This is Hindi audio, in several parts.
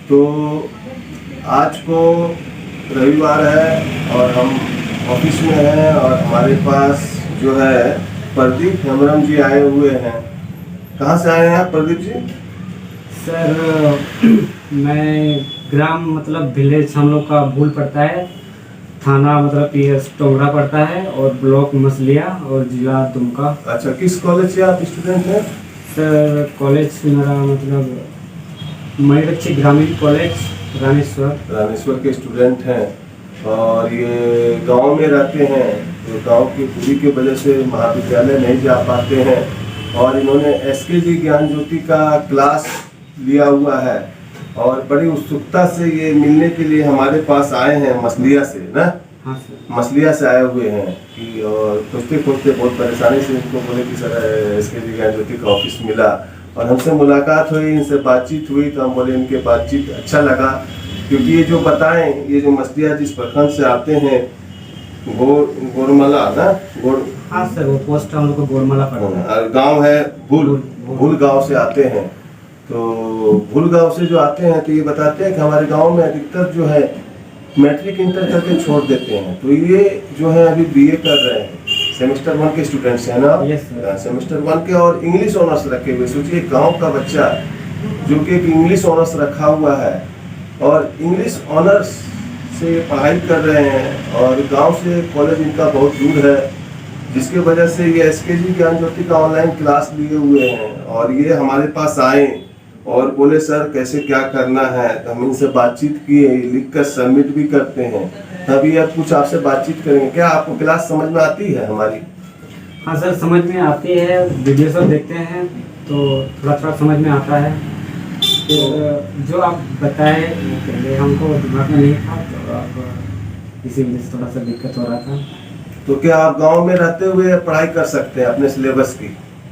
तो आज को रविवार है और हम ऑफिस में हैं और हमारे पास जो है प्रदीप हेम्ब्रम जी आए हुए हैं। कहाँ से आए हैं आप प्रदीप जी? सर मैं ग्राम मतलब विलेज हम लोग का भूल पड़ता है, थाना मतलब पीएस टोंगरा पड़ता है और ब्लॉक मसलिया और जिला दुमका। अच्छा, किस कॉलेज से आप स्टूडेंट हैं? सर कॉलेज मेरा मतलब मयूरक्षी ग्रामीण कॉलेज रामेश्वर के स्टूडेंट हैं और ये गांव में रहते हैं, तो गांव की दूरी की वजह से महाविद्यालय नहीं जा पाते हैं और इन्होंने एसकेजी ज्ञान ज्योति का क्लास लिया हुआ है और बड़ी उत्सुकता से ये मिलने के लिए हमारे पास आए हैं मसलिया से ना। हाँ सर। मसलिया से आए हुए हैं कि और खोजते खोजते बहुत परेशानी से इनको बोले कि सर एसकेजी ज्ञान ज्योति का ऑफिस मिला और हमसे मुलाकात हुई, इनसे बातचीत हुई तो हम बोले इनके बातचीत अच्छा लगा, क्योंकि ये जो बताएं, ये जो मसलिया जिस प्रखंड से आते हैं गोरमला ना हाँ सर, वो पोस्ट हम लोग को गोरमला पड़ता है। गांव है भूल गांव से आते हैं। तो भूल गांव से जो आते हैं तो ये बताते हैं कि हमारे गांव में अधिकतर जो है मैट्रिक इंटर करके छोड़ देते हैं। तो ये जो है अभी बीए कर रहे हैं, सेमेस्टर 1 के स्टूडेंट्स हैं ना? Yes sir. सेमेस्टर 1 के और इंग्लिश ऑनर्स रखे हुए। सोचिए गांव का बच्चा जो कि एक इंग्लिश ऑनर्स रखा हुआ है और इंग्लिश ऑनर्स से पढ़ाई कर रहे हैं और गांव से कॉलेज इनका बहुत दूर है, जिसके वजह से ये एसकेजी ज्ञान ज्योति का ऑनलाइन क्लास लिए हुए हैं और ये हमारे पास आए और बोले सर कैसे क्या करना है। तो हम इनसे बातचीत किए, लिख कर सबमिट भी करते हैं। तभी अब कुछ आपसे बातचीत करेंगे। क्या आपको क्लास समझ में आती है हमारी? हाँ सर, समझ में आती है, वीडियो सब देखते हैं तो थोड़ा थोड़ा समझ में आता है। फिर जो आप बताए पहले हमको दिमाग में नहीं था, तो अब इसी वजह से थोड़ा सा दिक्कत हो रहा था। तो क्या आप गांव में रहते हुए पढ़ाई कर सकते हैं अपने सिलेबस की?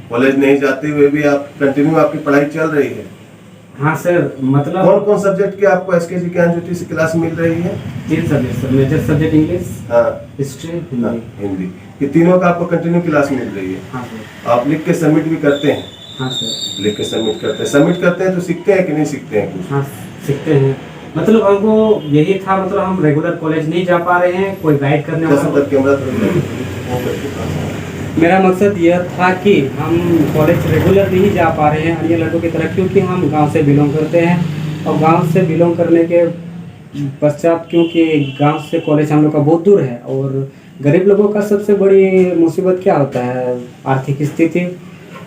कॉलेज नहीं जाते हुए भी आप कंटिन्यू आपकी पढ़ाई चल रही है? हाँ सर, मतलब कौन कौन सब्जेक्ट की आपको एसकेजी ज्ञान ज्योति से क्लास मिल रही है? 3 subject sir, major subject English, हाँ, हिस्ट्री, हाँ, हिंदी। हिंदी, ये तीनों का आपको कंटिन्यू क्लास मिल रही है? हाँ सर। आप लिख के सबमिट भी करते हैं? हाँ सर। लिख के सबमिट करते हैं तो सीखते हैं कि नहीं सीखते हैं कुछ? हाँ सीखते हैं, मतलब हमको यही था, मतलब हम रेगुलर कॉलेज नहीं जा पा रहे हैं, कोई गाइड करने वाला। कैमरा मेरा मकसद यह था कि हम कॉलेज रेगुलर नहीं जा पा रहे हैं अन्य लड़कों की तरह, क्योंकि हम गांव से बिलोंग करते हैं और गांव से बिलोंग करने के पश्चात क्योंकि गांव से कॉलेज हम लोग का बहुत दूर है और गरीब लोगों का सबसे बड़ी मुसीबत क्या होता है? आर्थिक स्थिति।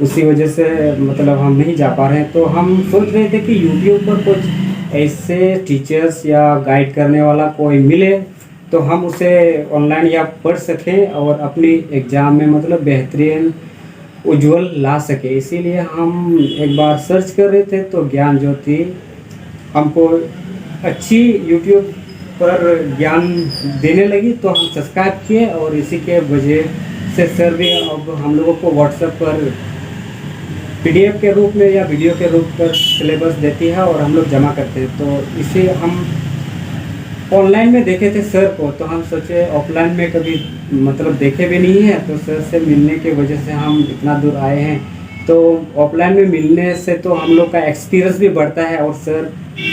उसी वजह से मतलब हम नहीं जा पा रहे हैं। तो हम सोच रहे थे कि यूट्यूब पर कुछ ऐसे टीचर्स या गाइड करने वाला कोई मिले तो हम उसे ऑनलाइन या पढ़ सकें और अपनी एग्ज़ाम में मतलब बेहतरीन उज्ज्वल ला सके। इसीलिए हम एक बार सर्च कर रहे थे तो ज्ञान ज्योति हमको अच्छी यूट्यूब पर ज्ञान देने लगी, तो हम सब्सक्राइब किए और इसी के वजह से सर भी अब हम लोगों को व्हाट्सएप पर PDF के रूप में या वीडियो के रूप पर सिलेबस देती है और हम लोग जमा करते हैं। तो इसे हम ऑनलाइन में देखे थे सर को, तो हम सोचे ऑफलाइन में कभी मतलब देखे भी नहीं है, तो सर से मिलने की वजह से हम इतना दूर आए हैं। तो ऑफलाइन में मिलने से तो हम लोग का एक्सपीरियंस भी बढ़ता है और सर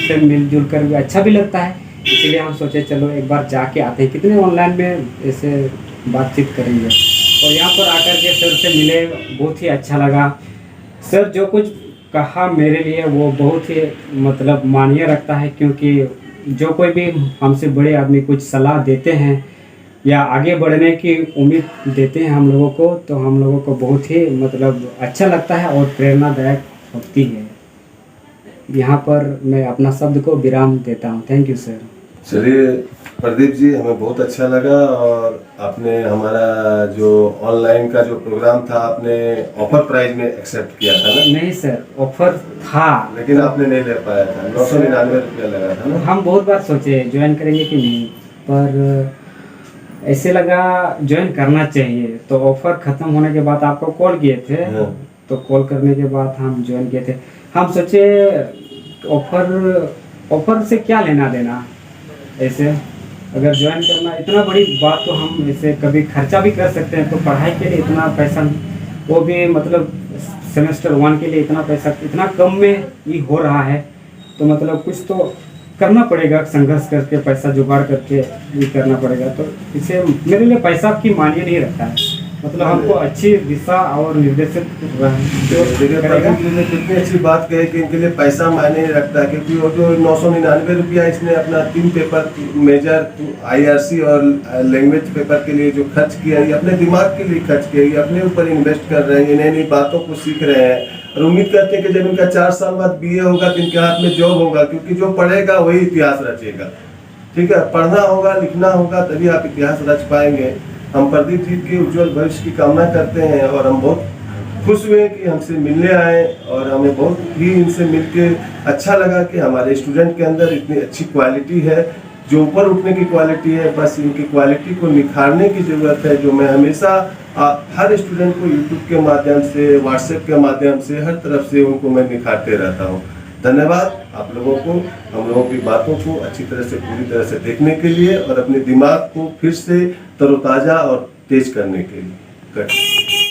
से मिलजुल कर भी अच्छा भी लगता है। इसीलिए हम सोचे चलो एक बार जाके आते हैं, कितने ऑनलाइन में ऐसे बातचीत करेंगे। और यहाँ पर आकर के सर से मिले, बहुत ही अच्छा लगा। सर जो कुछ कहा मेरे लिए वो बहुत ही मतलब मायने रखता है, क्योंकि जो कोई भी हमसे बड़े आदमी कुछ सलाह देते हैं या आगे बढ़ने की उम्मीद देते हैं हम लोगों को, तो हम लोगों को बहुत ही मतलब अच्छा लगता है और प्रेरणादायक होती है। यहाँ पर मैं अपना शब्द को विराम देता हूँ। Thank you sir. चलिए प्रदीप जी, हमें बहुत अच्छा लगा और आपने हमारा जो ऑनलाइन का जो प्रोग्राम था आपने ऑफर प्राइस में एक्सेप्ट किया था ना? नहीं सर, ऑफर था लेकिन आपने नहीं ले पाया था। 999 रुपया लगा था ना? हम बहुत बार सोचे ज्वाइन करेंगे कि नहीं, पर ऐसे लगा ज्वाइन करना चाहिए। तो ऑफर ख़त्म होने के बाद आपको कॉल किए थे। हाँ। तो कॉल करने के बाद हम ज्वाइन किए थे। हम सोचे ऑफर से क्या लेना देना, ऐसे अगर ज्वाइन करना इतना बड़ी बात, तो हम ऐसे कभी खर्चा भी कर सकते हैं। तो पढ़ाई के लिए इतना पैसा, वो भी मतलब सेमेस्टर 1 के लिए इतना पैसा इतना कम में ही हो रहा है, तो मतलब कुछ तो करना पड़ेगा, संघर्ष करके पैसा जुगाड़ करके भी करना पड़ेगा। तो इसे मेरे लिए पैसा की मायने नहीं रखता है, मतलब हमको अच्छी दिशा और निर्देशित देखिए करेगा। प्रदीप जी ने कितनी अच्छी बात कही कि इनके लिए पैसा मायने नहीं रखता, क्योंकि वो जो 999 रुपया इसने अपना 3 पेपर मेजर IRC और लैंग्वेज पेपर के लिए जो खर्च किया, ये अपने दिमाग के लिए खर्च किया, ये अपने ऊपर इन्वेस्ट कर रहे हैं, नई नई बातों को सीख रहे हैं और उम्मीद करते हैं कि जब इनका 4 साल बाद BA होगा तो इनके हाथ में जॉब होगा, क्योंकि जो पढ़ेगा वही इतिहास रचेगा। ठीक है, पढ़ना होगा, लिखना होगा, तभी आप इतिहास रच पाएंगे। हम प्रदीप जी के उज्जवल भविष्य की कामना करते हैं और हम बहुत खुश हुए कि हमसे मिलने आए और हमें बहुत ही इनसे मिलके अच्छा लगा कि हमारे स्टूडेंट के अंदर इतनी अच्छी क्वालिटी है, जो ऊपर उठने की क्वालिटी है। बस इनकी क्वालिटी को निखारने की ज़रूरत है, जो मैं हमेशा हर स्टूडेंट को यूट्यूब के माध्यम से, व्हाट्सएप के माध्यम से, हर तरफ से उनको मैं निखारते रहता हूँ। धन्यवाद आप लोगों को, हम लोगों की बातों को अच्छी तरह से, पूरी तरह से देखने के लिए और अपने दिमाग को फिर से तरोताज़ा और तेज करने के लिए।